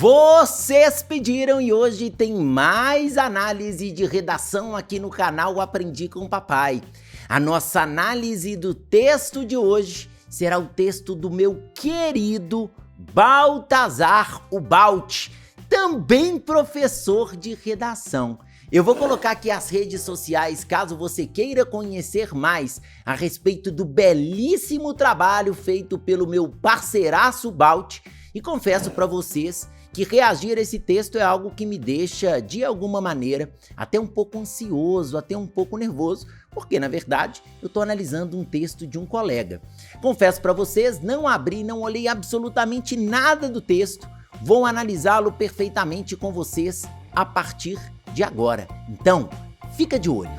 Vocês pediram e hoje tem mais análise de redação aqui no canal Aprendi com o Papai. A nossa análise do texto de hoje será o texto do meu querido Baltazar Ubalt, também professor de redação. Eu vou colocar aqui as redes sociais caso você queira conhecer mais a respeito do belíssimo trabalho feito pelo meu parceiraço Balt. E confesso para vocês que reagir a esse texto é algo que me deixa, de alguma maneira, até um pouco ansioso, até um pouco nervoso, porque, na verdade, eu estou analisando um texto de um colega. Confesso para vocês, não abri, não olhei absolutamente nada do texto, vou analisá-lo perfeitamente com vocês a partir de agora. Então, fica de olho.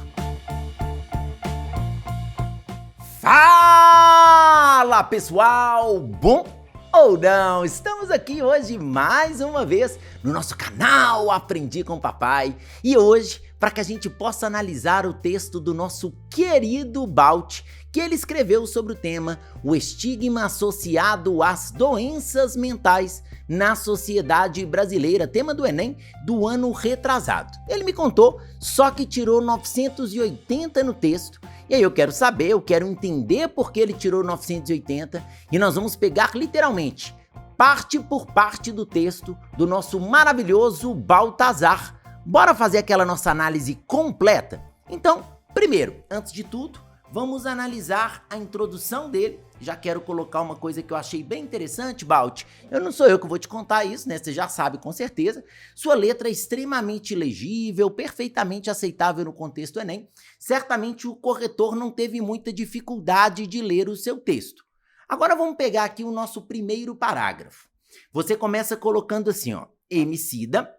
Fala, pessoal! Bom ou não? Estamos aqui hoje mais uma vez no nosso canal Aprendi com o Papai e hoje para que a gente possa analisar o texto do nosso querido Balt, que ele escreveu sobre o tema o estigma associado às doenças mentais na sociedade brasileira, tema do Enem do ano retrasado. Ele me contou, só que tirou 980 no texto. E aí eu quero saber, eu quero entender por que ele tirou 980 e nós vamos pegar literalmente, parte por parte do texto do nosso maravilhoso Baltazar. Bora fazer aquela nossa análise completa? Então, primeiro, antes de tudo, vamos analisar a introdução dele. Já quero colocar uma coisa que eu achei bem interessante, Balt. Não sou eu que vou te contar isso, né? Você já sabe com certeza. Sua letra é extremamente legível, perfeitamente aceitável no contexto Enem. Certamente o corretor não teve muita dificuldade de ler o seu texto. Agora vamos pegar aqui o nosso primeiro parágrafo. Você começa colocando assim, ó. Emicida,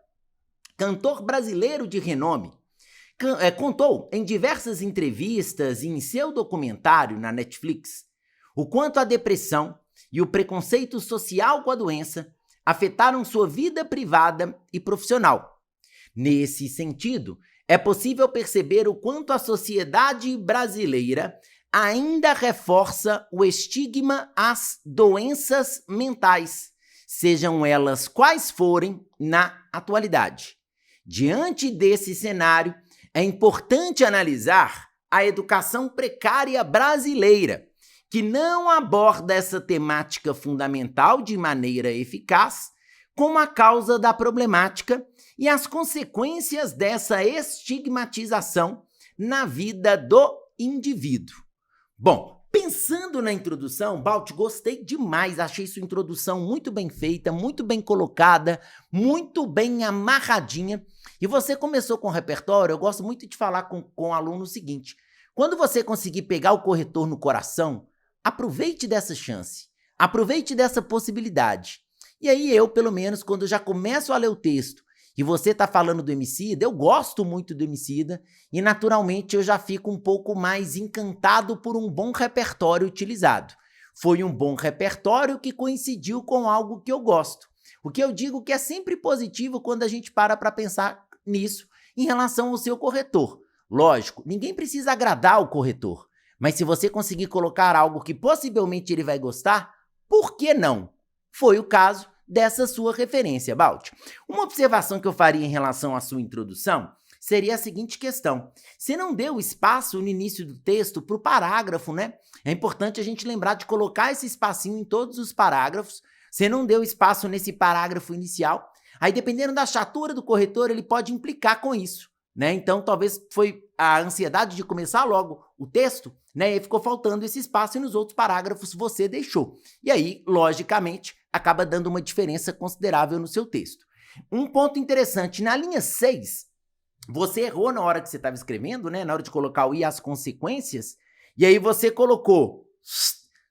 cantor brasileiro de renome, contou em diversas entrevistas e em seu documentário na Netflix o quanto a depressão e o preconceito social com a doença afetaram sua vida privada e profissional. Nesse sentido, é possível perceber o quanto a sociedade brasileira ainda reforça o estigma às doenças mentais, sejam elas quais forem na atualidade. Diante desse cenário, é importante analisar a educação precária brasileira, que não aborda essa temática fundamental de maneira eficaz, como a causa da problemática e as consequências dessa estigmatização na vida do indivíduo. Bom, pensando na introdução, Balt, gostei demais, achei sua introdução muito bem feita, muito bem colocada, muito bem amarradinha. E você começou com o repertório, eu gosto muito de falar com o aluno o seguinte, quando você conseguir pegar o corretor no coração, aproveite dessa chance, aproveite dessa possibilidade. E aí eu, pelo menos, quando eu já começo a ler o texto e você está falando do Emicida, eu gosto muito do Emicida e naturalmente eu já fico um pouco mais encantado por um bom repertório utilizado. Foi um bom repertório que coincidiu com algo que eu gosto. O que eu digo que é sempre positivo quando a gente para pensar nisso em relação ao seu corretor. Lógico, ninguém precisa agradar o corretor, mas se você conseguir colocar algo que possivelmente ele vai gostar, por que não? Foi o caso dessa sua referência, Balt. Uma observação que eu faria em relação à sua introdução seria a seguinte questão. Você não deu espaço no início do texto para o parágrafo, né? É importante a gente lembrar de colocar esse espacinho em todos os parágrafos. Você não deu espaço nesse parágrafo inicial. Aí, dependendo da chatura do corretor, ele pode implicar com isso, né? Então, talvez foi a ansiedade de começar logo o texto, né? E ficou faltando esse espaço e nos outros parágrafos você deixou. E aí, logicamente, acaba dando uma diferença considerável no seu texto. Um ponto interessante, na linha 6, você errou na hora que você estava escrevendo, né? Na hora de colocar o e as consequências, e aí você colocou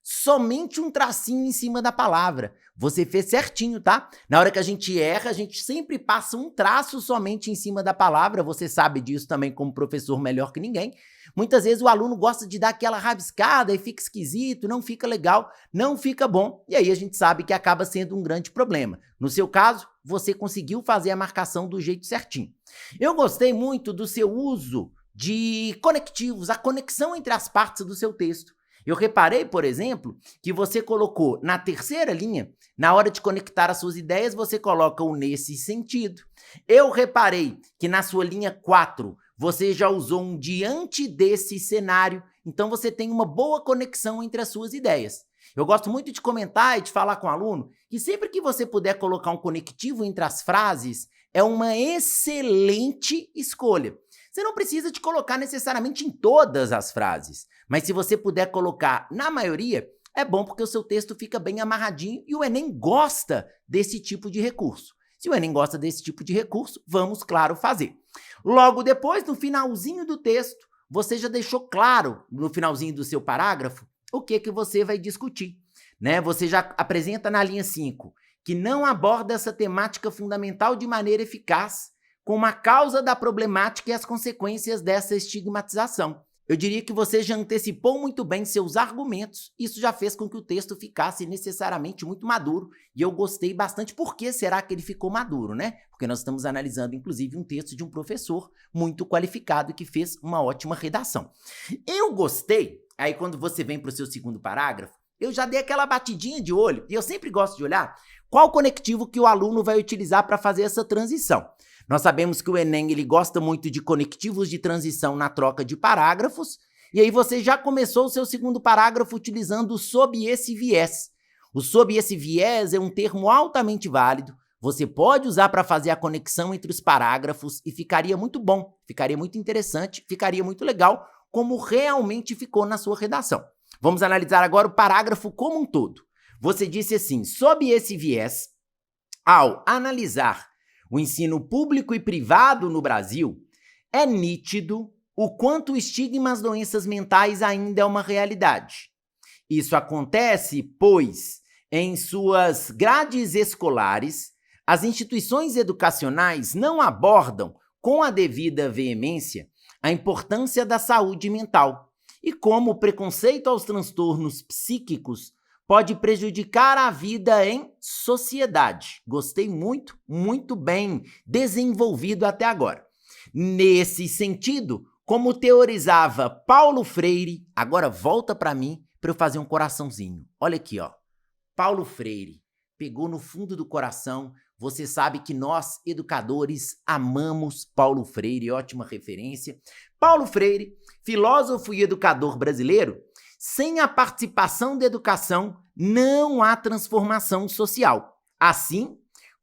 somente um tracinho em cima da palavra. Você fez certinho, tá? Na hora que a gente erra, a gente sempre passa um traço somente em cima da palavra. Você sabe disso também como professor melhor que ninguém. Muitas vezes o aluno gosta de dar aquela rabiscada e fica esquisito, não fica legal, não fica bom. E aí a gente sabe que acaba sendo um grande problema. No seu caso, você conseguiu fazer a marcação do jeito certinho. Eu gostei muito do seu uso de conectivos, a conexão entre as partes do seu texto. Eu reparei, por exemplo, que você colocou na terceira linha, na hora de conectar as suas ideias, você coloca o nesse sentido. Eu reparei que na sua linha 4, você já usou um diante desse cenário, então você tem uma boa conexão entre as suas ideias. Eu gosto muito de comentar e de falar com o aluno que sempre que você puder colocar um conectivo entre as frases, é uma excelente escolha. Você não precisa de colocar necessariamente em todas as frases, mas se você puder colocar na maioria, é bom porque o seu texto fica bem amarradinho e o Enem gosta desse tipo de recurso. Se o Enem gosta desse tipo de recurso, vamos, claro, fazer. Logo depois, no finalzinho do texto, você já deixou claro, no finalzinho do seu parágrafo, o que você vai discutir. Né? Você já apresenta na linha 5 que não aborda essa temática fundamental de maneira eficaz, como a causa da problemática e as consequências dessa estigmatização. Eu diria que você já antecipou muito bem seus argumentos, isso já fez com que o texto ficasse necessariamente muito maduro, e eu gostei bastante. Por que será que ele ficou maduro, né? Porque nós estamos analisando, inclusive, um texto de um professor muito qualificado que fez uma ótima redação. Eu gostei, aí quando você vem para o seu segundo parágrafo, eu já dei aquela batidinha de olho, e eu sempre gosto de olhar qual conectivo que o aluno vai utilizar para fazer essa transição. Nós sabemos que o Enem ele gosta muito de conectivos de transição na troca de parágrafos, e aí você já começou o seu segundo parágrafo utilizando o sob esse viés. O sob esse viés é um termo altamente válido, você pode usar para fazer a conexão entre os parágrafos e ficaria muito bom, ficaria muito interessante, ficaria muito legal, como realmente ficou na sua redação. Vamos analisar agora o parágrafo como um todo. Você disse assim: sob esse viés, ao analisar o ensino público e privado no Brasil, é nítido o quanto o estigma às doenças mentais ainda é uma realidade. Isso acontece, pois, em suas grades escolares, as instituições educacionais não abordam com a devida veemência a importância da saúde mental e como o preconceito aos transtornos psíquicos pode prejudicar a vida em sociedade. Gostei muito, muito bem desenvolvido até agora. Nesse sentido, como teorizava Paulo Freire, agora volta para mim para eu fazer um coraçãozinho. Olha aqui, ó. Paulo Freire pegou no fundo do coração. Você sabe que nós, educadores, amamos Paulo Freire, ótima referência. Paulo Freire, filósofo e educador brasileiro, sem a participação da educação, não há transformação social. Assim,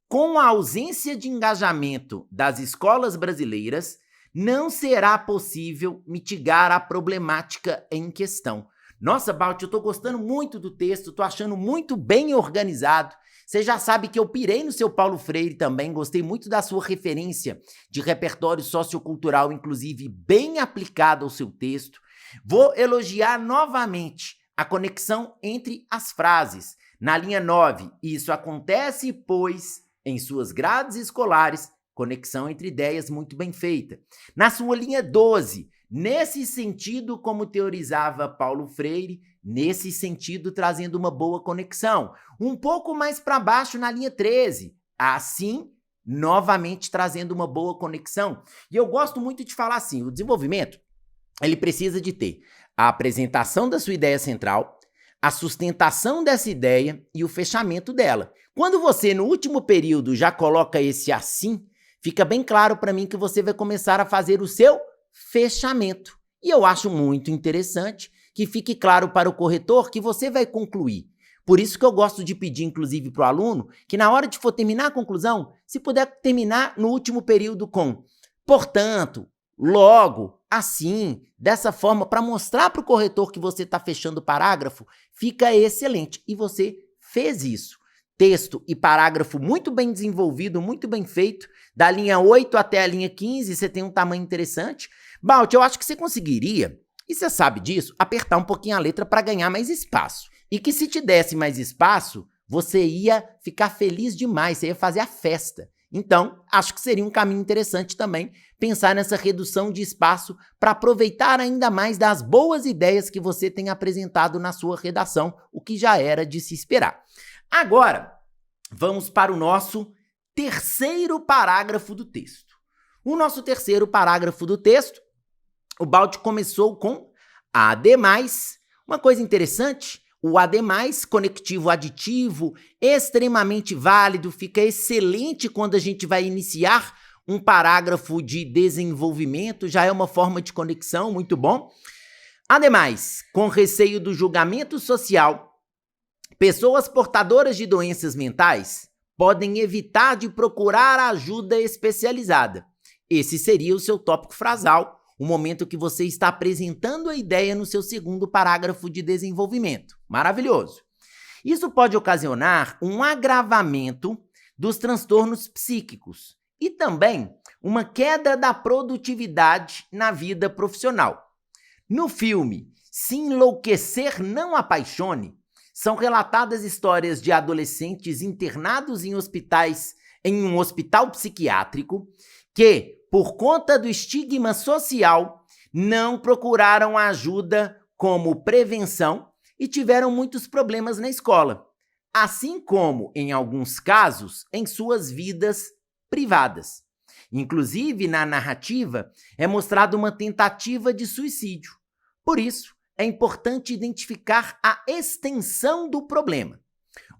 com a ausência de engajamento das escolas brasileiras, não será possível mitigar a problemática em questão. Nossa, Balt, eu tô gostando muito do texto, tô achando muito bem organizado. Você já sabe que eu pirei no seu Paulo Freire também, gostei muito da sua referência de repertório sociocultural, inclusive bem aplicado ao seu texto. Vou elogiar novamente a conexão entre as frases. Na linha 9, isso acontece, pois, em suas grades escolares, conexão entre ideias muito bem feita. Na sua linha 12, nesse sentido, como teorizava Paulo Freire, nesse sentido, trazendo uma boa conexão. Um pouco mais para baixo, na linha 13, assim, novamente trazendo uma boa conexão. E eu gosto muito de falar assim, o desenvolvimento, ele precisa de ter a apresentação da sua ideia central, a sustentação dessa ideia e o fechamento dela. Quando você, no último período, já coloca esse assim, fica bem claro para mim que você vai começar a fazer o seu fechamento. E eu acho muito interessante que fique claro para o corretor que você vai concluir. Por isso que eu gosto de pedir, inclusive, para o aluno, que na hora de for terminar a conclusão, se puder terminar no último período com portanto, logo, assim, dessa forma, para mostrar para o corretor que você está fechando o parágrafo, fica excelente. E você fez isso. Texto e parágrafo muito bem desenvolvido, muito bem feito. Da linha 8 até a linha 15, você tem um tamanho interessante. Balt, eu acho que você conseguiria, e você sabe disso, apertar um pouquinho a letra para ganhar mais espaço. E que se te desse mais espaço, você ia ficar feliz demais, você ia fazer a festa. Então, acho que seria um caminho interessante também pensar nessa redução de espaço para aproveitar ainda mais das boas ideias que você tem apresentado na sua redação, o que já era de se esperar. Agora, vamos para o nosso terceiro parágrafo do texto. O nosso terceiro parágrafo do texto, o Balt começou com: ademais, Uma coisa interessante, o ademais, conectivo aditivo, extremamente válido, fica excelente quando a gente vai iniciar um parágrafo de desenvolvimento, já é uma forma de conexão, muito bom. Ademais, com receio do julgamento social, pessoas portadoras de doenças mentais podem evitar de procurar ajuda especializada. Esse seria o seu tópico frasal, o momento que você está apresentando a ideia no seu segundo parágrafo de desenvolvimento. Maravilhoso! Isso pode ocasionar um agravamento dos transtornos psíquicos e também uma queda da produtividade na vida profissional. No filme Se Enlouquecer Não Apaixone, são relatadas histórias de adolescentes internados em um hospital psiquiátrico que, por conta do estigma social, não procuraram ajuda como prevenção e tiveram muitos problemas na escola, assim como, em alguns casos, em suas vidas privadas. Inclusive, na narrativa, é mostrada uma tentativa de suicídio. Por isso, é importante identificar a extensão do problema.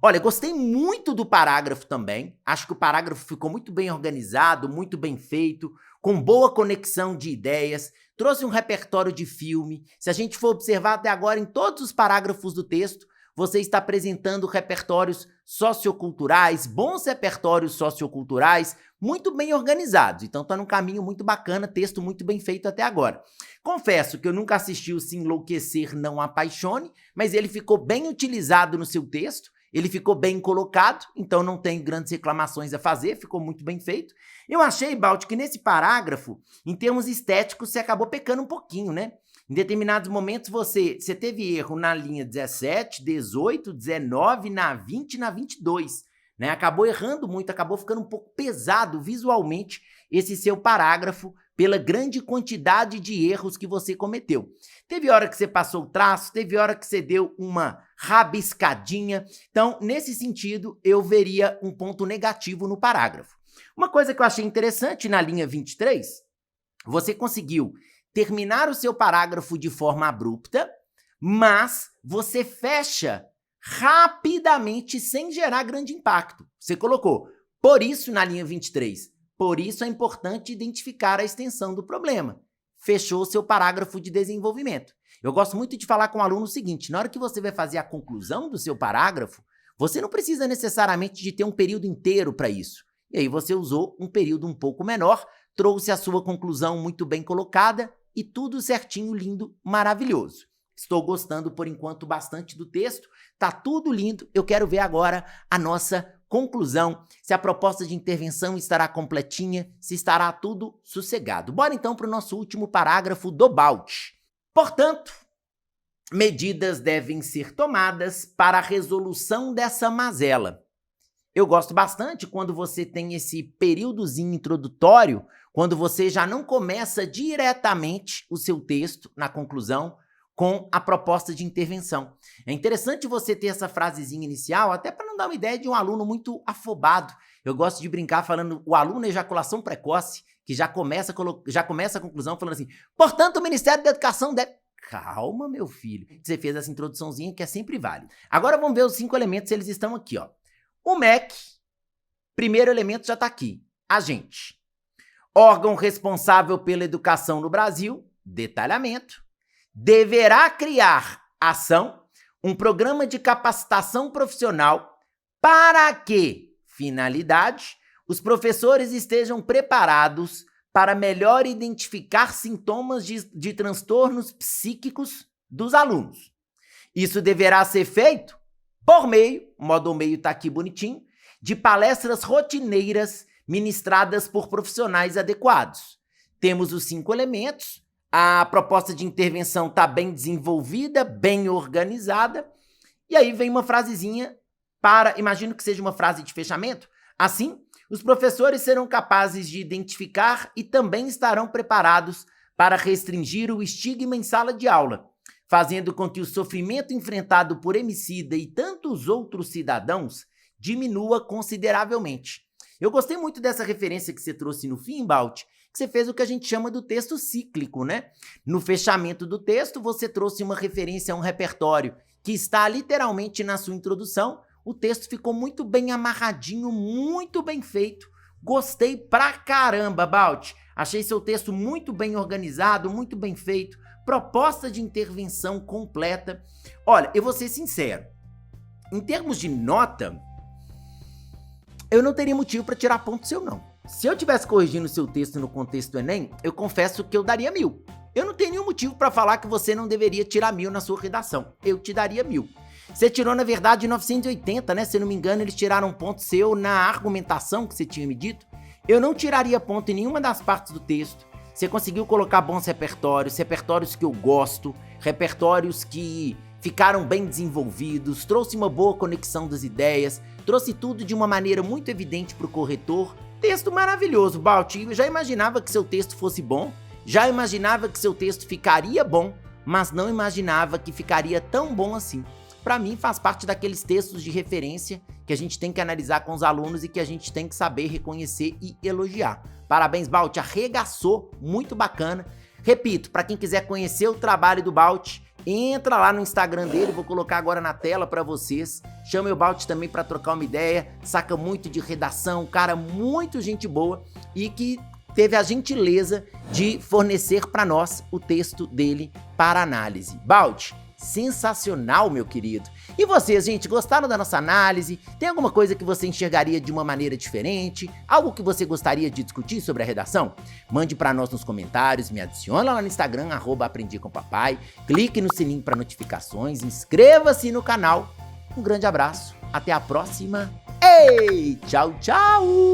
Olha, gostei muito do parágrafo também. Acho que o parágrafo ficou muito bem organizado, muito bem feito, com boa conexão de ideias, trouxe um repertório de filme. Se a gente for observar até agora em todos os parágrafos do texto, você está apresentando repertórios socioculturais, bons repertórios socioculturais, muito bem organizados. Então está num caminho muito bacana, texto muito bem feito até agora. Confesso que eu nunca assisti o Se Enlouquecer Não Apaixone, mas ele ficou bem utilizado no seu texto. Ele ficou bem colocado, então não tem grandes reclamações a fazer, ficou muito bem feito. Eu achei, Balt, que nesse parágrafo, em termos estéticos, você acabou pecando um pouquinho, né? Em determinados momentos você teve erro na linha 17, 18, 19, na 20 e na 22, né? Acabou errando muito, acabou ficando um pouco pesado visualmente esse seu parágrafo pela grande quantidade de erros que você cometeu. Teve hora que você passou o traço, teve hora que você deu uma rabiscadinha. Então, nesse sentido, eu veria um ponto negativo no parágrafo. Uma coisa que eu achei interessante na linha 23, você conseguiu terminar o seu parágrafo de forma abrupta, mas você fecha rapidamente sem gerar grande impacto. Você colocou, por isso na linha 23, por isso é importante identificar a extensão do problema. Fechou o seu parágrafo de desenvolvimento. Eu gosto muito de falar com o aluno o seguinte, na hora que você vai fazer a conclusão do seu parágrafo, você não precisa necessariamente de ter um período inteiro para isso. E aí você usou um período um pouco menor, trouxe a sua conclusão muito bem colocada e tudo certinho, lindo, maravilhoso. Estou gostando, por enquanto, bastante do texto. Tá tudo lindo. Eu quero ver agora a nossa conclusão, se a proposta de intervenção estará completinha, se estará tudo sossegado. Bora então para o nosso último parágrafo do Balt. Portanto, medidas devem ser tomadas para a resolução dessa mazela. Eu gosto bastante quando você tem esse períodozinho introdutório, quando você já não começa diretamente o seu texto na conclusão com a proposta de intervenção. É interessante você ter essa frasezinha inicial, até para não dar uma ideia de um aluno muito afobado. Eu gosto de brincar falando o aluno ejaculação precoce, que já começa a conclusão falando assim, portanto, o Ministério da Educação deve... Calma, meu filho. Você fez essa introduçãozinha que é sempre válida. Agora vamos ver os 5 elementos, eles estão aqui, ó. O MEC, primeiro elemento já está aqui. Agente. Órgão responsável pela educação no Brasil, detalhamento. Deverá criar ação, um programa de capacitação profissional para que, finalidade, os professores estejam preparados para melhor identificar sintomas de transtornos psíquicos dos alunos. Isso deverá ser feito por meio, o modo meio está aqui bonitinho, de palestras rotineiras ministradas por profissionais adequados. Temos os 5 elementos. A proposta de intervenção está bem desenvolvida, bem organizada. E aí vem uma frasezinha imagino que seja uma frase de fechamento. Assim, os professores serão capazes de identificar e também estarão preparados para restringir o estigma em sala de aula, fazendo com que o sofrimento enfrentado por Emicida e tantos outros cidadãos diminua consideravelmente. Eu gostei muito dessa referência que você trouxe no fim, Balt, que você fez o que a gente chama do texto cíclico, né? No fechamento do texto, você trouxe uma referência a um repertório que está literalmente na sua introdução. O texto ficou muito bem amarradinho, muito bem feito. Gostei pra caramba, Balt. Achei seu texto muito bem organizado, muito bem feito. Proposta de intervenção completa. Olha, eu vou ser sincero. Em termos de nota, eu não teria motivo para tirar ponto seu, não. Se eu tivesse corrigindo o seu texto no contexto do Enem, eu confesso que eu daria 1.000. Eu não tenho nenhum motivo para falar que você não deveria tirar 1.000 na sua redação. Eu te daria 1.000. Você tirou, na verdade, 980, né? Se eu não me engano, eles tiraram um ponto seu na argumentação que você tinha me dito. Eu não tiraria ponto em nenhuma das partes do texto. Você conseguiu colocar bons repertórios, repertórios que eu gosto, repertórios que ficaram bem desenvolvidos, trouxe uma boa conexão das ideias, trouxe tudo de uma maneira muito evidente para o corretor. Texto maravilhoso, Balt. Eu já imaginava que seu texto fosse bom, já imaginava que seu texto ficaria bom, mas não imaginava que ficaria tão bom assim. Para mim, faz parte daqueles textos de referência que a gente tem que analisar com os alunos e que a gente tem que saber reconhecer e elogiar. Parabéns, Balt, arregaçou, muito bacana. Repito, para quem quiser conhecer o trabalho do Balt, entra lá no Instagram dele, vou colocar agora na tela para vocês. Chama o Balt também para trocar uma ideia, saca muito de redação, cara muito gente boa e que teve a gentileza de fornecer para nós o texto dele para análise. Balt, sensacional, meu querido. E vocês, gente, gostaram da nossa análise? Tem alguma coisa que você enxergaria de uma maneira diferente? Algo que você gostaria de discutir sobre a redação? Mande para nós nos comentários, me adiciona lá no Instagram, @aprendicompapai, clique no sininho para notificações, inscreva-se no canal. Um grande abraço, até a próxima. Ei, tchau, tchau!